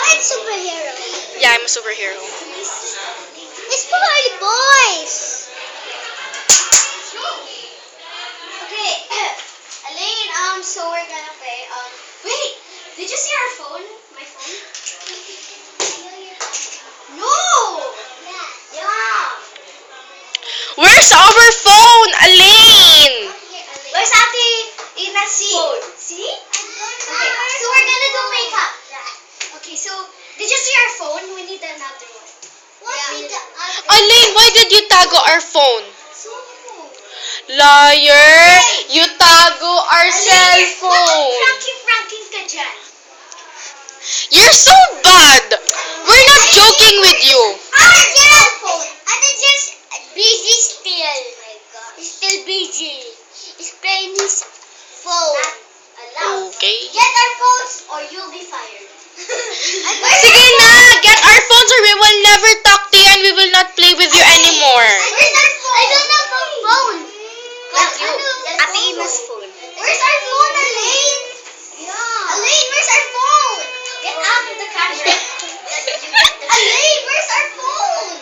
I'm a superhero. Yeah, I'm a superhero. It's for the boys. Okay, Elaine, so we're gonna play, wait, did you see our phone? My phone? No! Yeah. Where's our phone, Elaine? Where's Ate Ina's phone? See? Okay, so we're gonna do makeup. Okay, so, did you see our phone? We need another one. Elaine, why did you tago our phone? So, Liar! You tago our cell phone. Franking ka dyan. You're so bad. We're not joking with you. Our cell phone. Ate just busy still. He's still busy. He's playing his phone. Okay. Get our phones or you'll be fired. Sige na, get our phones or we will never talk to you and we will not play with you anymore. Where's our phone? I don't have a phone. Ate Ina's phone. Where's our phone, Elaine? Yeah. Elaine, where's our phone? Get out of the camera. Elaine, where's our phone?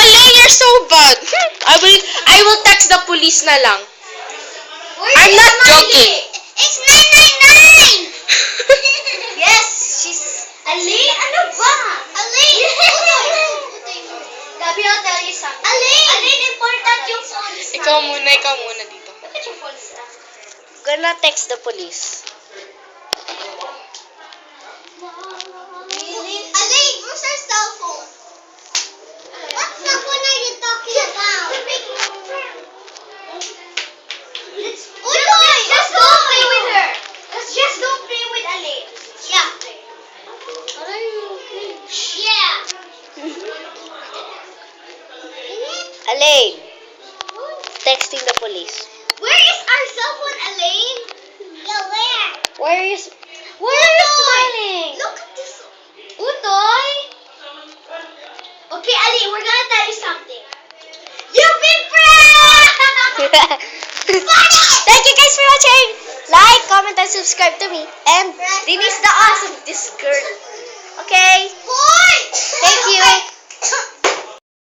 Elaine, you're so bad. I will text the police na lang. I'm not joking. It's 999. Yes, she's... Elaine, ano ba? Elaine! Gabi, I'll tell you something. Elaine, important yung phones. Ikaw muna dito. Look at your phones. Gonna text the police. Elaine, where's our cell phone? What cell phone are you talking about? Just don't play with her. Just don't play with Elaine. Yeah. Are you okay? Yeah. Elaine, texting the police. Where is our cell phone, Elaine? Yeah, where? Where are you smiling? Look at this. Utoy? Okay, Elaine, we're gonna tell you something. You've been pranked! Thank you guys for watching. Like, comment, and subscribe to me. And Denise the awesome, this girl. Okay? Boy! Thank you.